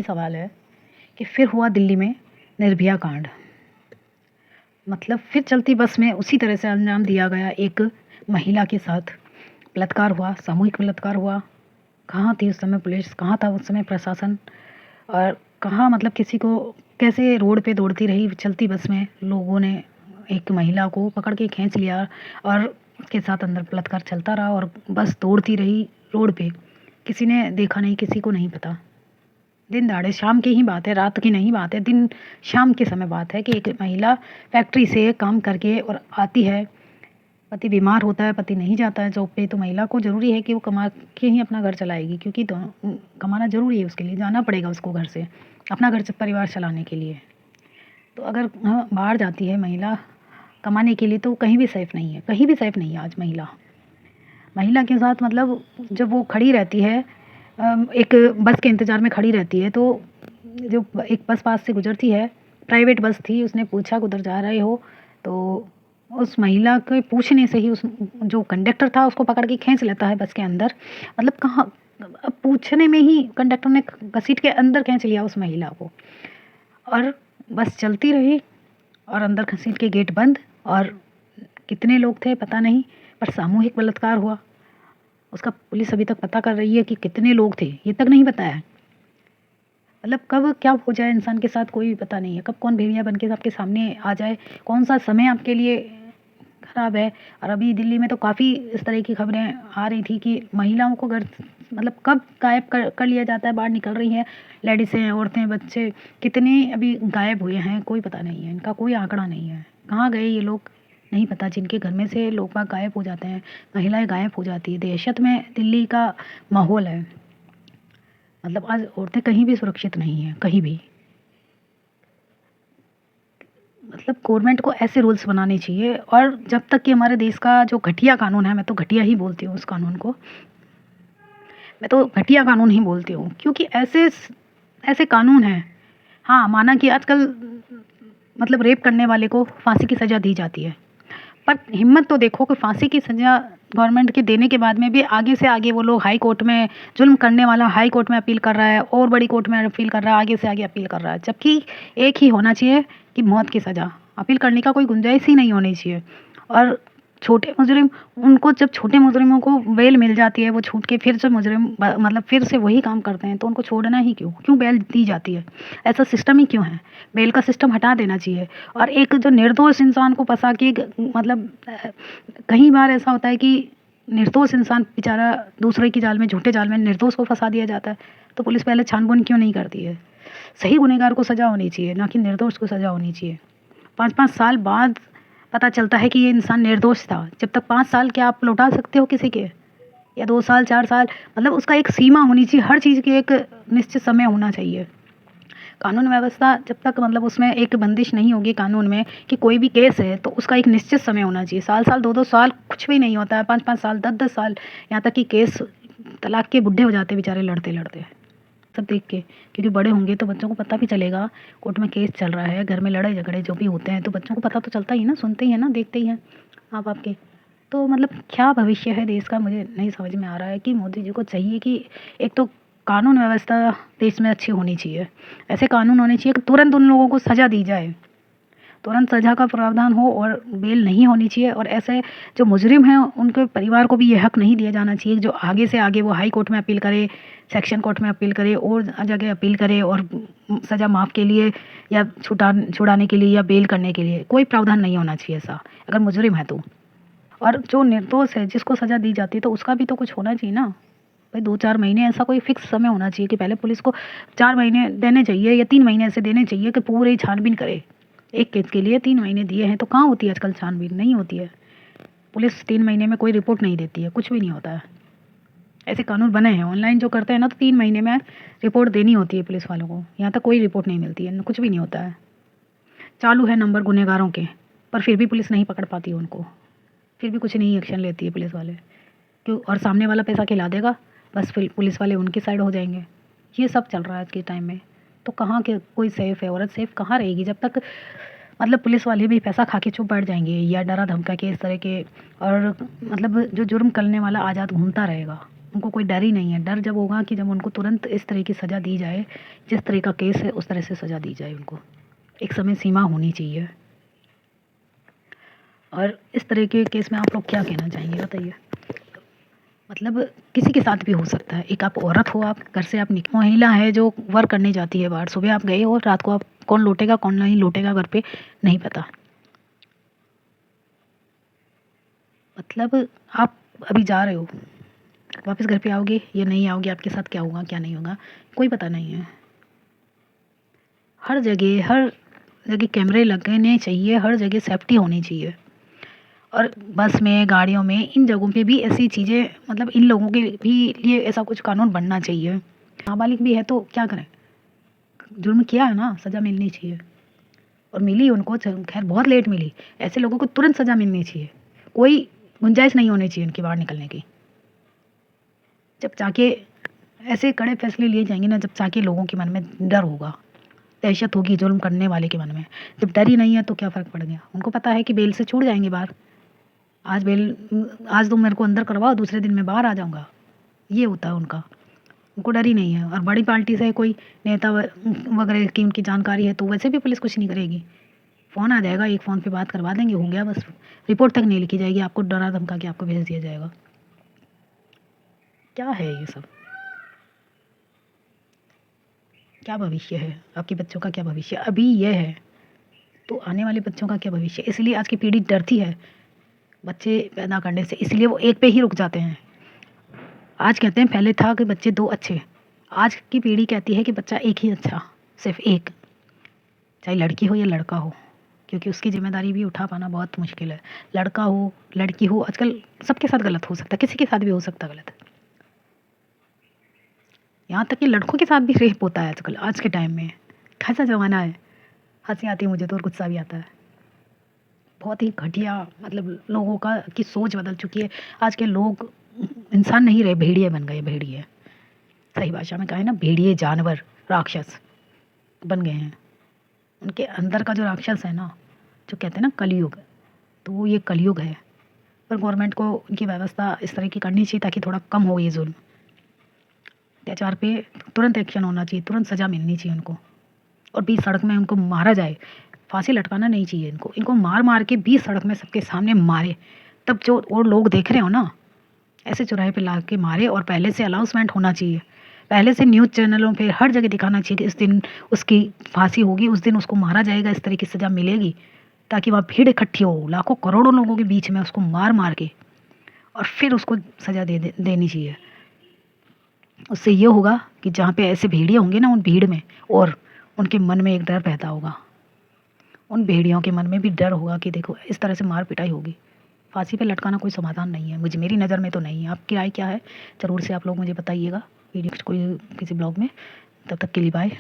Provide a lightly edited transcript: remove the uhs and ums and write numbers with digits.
सवाल है कि फिर हुआ दिल्ली में निर्भया कांड। मतलब फिर चलती बस में उसी तरह से अंजाम दिया गया। एक महिला के साथ बलात्कार हुआ, सामूहिक बलात्कार हुआ। कहाँ थी उस समय पुलिस, कहाँ था उस समय प्रशासन, और कहाँ मतलब किसी को कैसे रोड पे दौड़ती रही चलती बस में लोगों ने एक महिला को पकड़ के खींच लिया और उसके साथ अंदर बलात्कार चलता रहा और बस दौड़ती रही रोड पे। किसी ने देखा नहीं, किसी को नहीं पता। दिन दहाड़े शाम की ही बात है, रात की नहीं बात है, दिन शाम के समय बात है कि एक महिला फैक्ट्री से काम करके और आती है। पति बीमार होता है, पति नहीं जाता है जॉब पे, तो महिला को ज़रूरी है कि वो कमा के ही अपना घर चलाएगी, क्योंकि कमाना ज़रूरी है, उसके लिए जाना पड़ेगा उसको घर से अपना घर परिवार चलाने के लिए। तो अगर बाहर जाती है महिला कमाने के लिए तो कहीं भी सेफ़ नहीं है, कहीं भी सेफ़ नहीं है आज महिला के साथ। मतलब जब वो खड़ी रहती है एक बस के इंतज़ार में खड़ी रहती है, तो जो एक बस पास से गुजरती है, प्राइवेट बस थी, उसने पूछा किधर जा रहे हो, तो उस महिला के पूछने से ही उस जो कंडक्टर था उसको पकड़ के खींच लेता है बस के अंदर। मतलब कहाँ, अब पूछने में ही कंडक्टर ने घसीट के अंदर खींच लिया उस महिला को, और बस चलती रही और अंदर घसीट के गेट बंद। और कितने लोग थे पता नहीं, पर सामूहिक बलात्कार हुआ। उसका पुलिस अभी तक पता कर रही है कि कितने लोग थे, ये तक नहीं पता है। मतलब कब क्या हो जाए इंसान के साथ कोई पता नहीं है, कब कौन भेड़िया बन के आपके सामने आ जाए, कौन सा समय आपके लिए ख़राब है। और अभी दिल्ली में तो काफ़ी इस तरह की खबरें आ रही थी कि महिलाओं को घर मतलब कब गायब कर लिया जाता है। बाहर निकल रही हैं लेडीज़ें, औरतें, बच्चे, कितने अभी गायब हुए हैं, कोई पता नहीं है, इनका कोई आंकड़ा नहीं है, कहाँ गए ये लोग नहीं पता। जिनके घर में से लोग बाग गायब हो जाते हैं, महिलाएं गायब हो जाती है। दहशत में दिल्ली का माहौल है। मतलब आज औरतें कहीं भी सुरक्षित नहीं हैं, कहीं भी। मतलब गवर्नमेंट को ऐसे रूल्स बनाने चाहिए। और जब तक कि हमारे देश का जो घटिया कानून है, मैं तो घटिया ही बोलती हूँ उस कानून को, मैं तो घटिया कानून ही बोलती हूँ, क्योंकि ऐसे ऐसे कानून हैं। हाँ, माना कि आजकल मतलब रेप करने वाले को फांसी की सज़ा दी जाती है, पर हिम्मत तो देखो कि फांसी की सज़ा गवर्नमेंट के देने के बाद में भी आगे से आगे वो लोग हाई कोर्ट में, जुल्म करने वाला हाई कोर्ट में अपील कर रहा है और बड़ी कोर्ट में अपील कर रहा है, आगे से आगे अपील कर रहा है। जबकि एक ही होना चाहिए कि मौत की सज़ा, अपील करने का कोई गुंजाइश ही नहीं होनी चाहिए। और छोटे मुजरिम, उनको जब छोटे मुजरिमों को बेल मिल जाती है, वो छूट के फिर से मुजरिम मतलब फिर से वही काम करते हैं, तो उनको छोड़ना ही क्यों बेल दी जाती है? ऐसा सिस्टम ही क्यों है? बेल का सिस्टम हटा देना चाहिए। और एक जो निर्दोष इंसान को फंसा के मतलब कई बार ऐसा होता है कि निर्दोष इंसान बेचारा दूसरे की जाल में, झूठे जाल में निर्दोष को फंसा दिया जाता है, तो पुलिस पहले छानबीन क्यों नहीं करती है? सही गुनहगार को सज़ा होनी चाहिए, ना कि निर्दोष को सज़ा होनी चाहिए। 5-5 साल बाद पता चलता है कि ये इंसान निर्दोष था। जब तक 5 साल क्या आप लौटा सकते हो किसी के, या 2 साल 4 साल? मतलब उसका एक सीमा होनी चाहिए, हर चीज़ की एक निश्चित समय होना चाहिए। कानून व्यवस्था जब तक मतलब उसमें एक बंदिश नहीं होगी कानून में कि कोई भी केस है तो उसका एक निश्चित समय होना चाहिए। साल-साल 2-2 साल कुछ भी नहीं होता है, 5-5 साल 10-10 साल, यहाँ तक कि केस तलाक के बुढ़े हो जाते बेचारे लड़ते-लड़ते सब देख के। क्योंकि बड़े होंगे तो बच्चों को पता भी चलेगा, कोर्ट में केस चल रहा है, घर में लड़ाई झगड़े जो भी होते हैं तो बच्चों को पता तो चलता ही है ना, सुनते ही है ना, देखते ही हैं माँ बाप के। तो मतलब क्या भविष्य है देश का, मुझे नहीं समझ में आ रहा है। कि मोदी जी को चाहिए कि एक तो कानून व्यवस्था देश में अच्छी होनी चाहिए, ऐसे कानून होने चाहिए कि तुरंत उन लोगों को सज़ा दी जाए, तुरंत सज़ा का प्रावधान हो और बेल नहीं होनी चाहिए। और ऐसे जो मुजरिम हैं उनके परिवार को भी ये हक नहीं दिया जाना चाहिए जो आगे से आगे वो हाई कोर्ट में अपील करे, सेक्शन कोर्ट में अपील करे और जगह अपील करे और सज़ा माफ़ के लिए या छुड़ाने के लिए या बेल करने के लिए कोई प्रावधान नहीं होना चाहिए ऐसा, अगर मुजरिम है तो। और जो निर्दोष है जिसको सज़ा दी जाती है तो उसका भी तो कुछ होना चाहिए ना भाई। 2-4 महीने ऐसा कोई फिक्स समय होना चाहिए कि पहले पुलिस को 4 महीने देने चाहिए या 3 महीने ऐसे देने चाहिए कि पूरी छानबीन करे। एक केस के लिए 3 महीने दिए हैं तो कहाँ होती है आजकल छानबीन? नहीं होती है। पुलिस 3 महीने में कोई रिपोर्ट नहीं देती है, कुछ भी नहीं होता है। ऐसे कानून बने हैं ऑनलाइन जो करते हैं ना, तो 3 महीने में रिपोर्ट देनी होती है पुलिस वालों को। यहाँ तक कोई रिपोर्ट नहीं मिलती है, कुछ भी नहीं होता है। चालू है नंबर गुनहगारों के, पर फिर भी पुलिस नहीं पकड़ पाती है उनको, फिर भी कुछ नहीं एक्शन लेती है पुलिस वाले। क्यों? और सामने वाला पैसा खिला देगा, बस फिर पुलिस वाले उनकी साइड हो जाएंगे। ये सब चल रहा है आज के टाइम में। तो कहाँ के कोई सेफ़ है? औरत सेफ़ कहाँ रहेगी जब तक मतलब पुलिस वाले भी पैसा खा के चुप बैठ जाएंगे या डरा धमका के इस तरह के, और मतलब जो जुर्म करने वाला आज़ाद घूमता रहेगा। उनको कोई डर ही नहीं है। डर जब होगा कि जब उनको तुरंत इस तरह की सज़ा दी जाए, जिस तरह का केस है उस तरह से सज़ा दी जाए उनको। एक समय सीमा होनी चाहिए। और इस तरह के केस में आप लोग क्या कहना चाहेंगे बताइए? मतलब किसी के साथ भी हो सकता है। एक आप औरत हो, आप घर से आप महिला है जो वर्क करने जाती है बाहर, सुबह आप गए हो, रात को आप कौन लौटेगा कौन नहीं लौटेगा घर पे नहीं पता। मतलब आप अभी जा रहे हो, वापस घर पे आओगे या नहीं आओगे, आपके साथ क्या होगा क्या नहीं होगा कोई पता नहीं है। हर जगह कैमरे लगने चाहिए, हर जगह सेफ्टी होनी चाहिए। और बस में, गाड़ियों में, इन जगहों पे भी ऐसी चीज़ें, मतलब इन लोगों के भी लिए ऐसा कुछ कानून बनना चाहिए। नाबालिग भी है तो क्या करें, जुर्म किया है ना, सज़ा मिलनी चाहिए। और मिली उनको, खैर बहुत लेट मिली। ऐसे लोगों को तुरंत सज़ा मिलनी चाहिए, कोई गुंजाइश नहीं होनी चाहिए उनकी बाहर निकलने की। जब जाके ऐसे कड़े फैसले लिए जाएंगे ना, जब जाके लोगों के मन में डर होगा, दहशत होगी जुल्म करने वाले के मन में। जब डर ही नहीं है तो क्या फ़र्क पड़ गया, उनको पता है कि बेल से छूट जाएंगे बाहर। आज तुम मेरे को अंदर करवाओ, दूसरे दिन मैं बाहर आ जाऊंगा, ये होता है उनका। उनको डर ही नहीं है। और बड़ी पार्टी से कोई नेता वगैरह की उनकी जानकारी है तो वैसे भी पुलिस कुछ नहीं करेगी। फ़ोन आ जाएगा, एक फ़ोन पे बात करवा देंगे, हो गया बस। रिपोर्ट तक नहीं लिखी जाएगी, आपको डरा धमका के आपको भेज दिया जाएगा। क्या है ये सब? क्या भविष्य है आपके बच्चों का? क्या भविष्य अभी ये है तो आने वाले बच्चों का क्या भविष्य? इसलिए आज की पीढ़ी डरती है बच्चे पैदा करने से, इसलिए वो एक पे ही रुक जाते हैं। आज कहते हैं पहले था कि बच्चे दो अच्छे, आज की पीढ़ी कहती है कि बच्चा एक ही अच्छा, सिर्फ एक, चाहे लड़की हो या लड़का हो, क्योंकि उसकी जिम्मेदारी भी उठा पाना बहुत मुश्किल है। लड़का हो लड़की हो, आजकल सबके साथ गलत हो सकता है, किसी के साथ भी हो सकता है गलत। यहाँ तक कि लड़कों के साथ भी रेप होता है आजकल, आज के टाइम में। कैसा ज़माना है, हंसी आती है मुझे तो और गुस्सा भी आता है। बहुत ही घटिया, मतलब लोगों का की सोच बदल चुकी है। आज के लोग इंसान नहीं रहे, भेड़िए बन गए, भेड़िए। सही भाषा में कहें ना, भेड़िए, जानवर, राक्षस बन गए हैं। उनके अंदर का जो राक्षस है ना, जो कहते हैं ना कलयुग, तो वो ये कलयुग है। पर गवर्नमेंट को उनकी व्यवस्था इस तरह की करनी चाहिए ताकि थोड़ा कम हो ये जुल्म, अत्याचार पे तुरंत एक्शन होना चाहिए, तुरंत सज़ा मिलनी चाहिए उनको। और बीच सड़क में उनको मारा जाए, फांसी लटकाना नहीं चाहिए इनको, इनको मार मार के बीच सड़क में सबके सामने मारे, तब जो और लोग देख रहे हो ना, ऐसे चौराहे पे ला के मारे। और पहले से अनाउंसमेंट होना चाहिए, पहले से न्यूज़ चैनलों पे हर जगह दिखाना चाहिए कि इस दिन उसकी फांसी होगी, उस दिन उसको मारा जाएगा, इस तरह की सज़ा मिलेगी, ताकि वहाँ भीड़ इकट्ठी हो, लाखों करोड़ों लोगों के बीच में उसको मार मार के, और फिर उसको सज़ा देनी चाहिए। उससे ये होगा कि जहाँ पे ऐसे भेड़िए होंगे ना, उन भीड़ में, और उनके मन में एक डर पैदा होगा, उन भेड़ियों के मन में भी डर होगा कि देखो इस तरह से मार पिटाई होगी। फांसी पे लटकाना कोई समाधान नहीं है, मुझे, मेरी नज़र में तो नहीं है। आपकी राय क्या है ज़रूर से आप लोग मुझे बताइएगा वीडियो कोई किसी ब्लॉग में। तब तक के लिए बाय।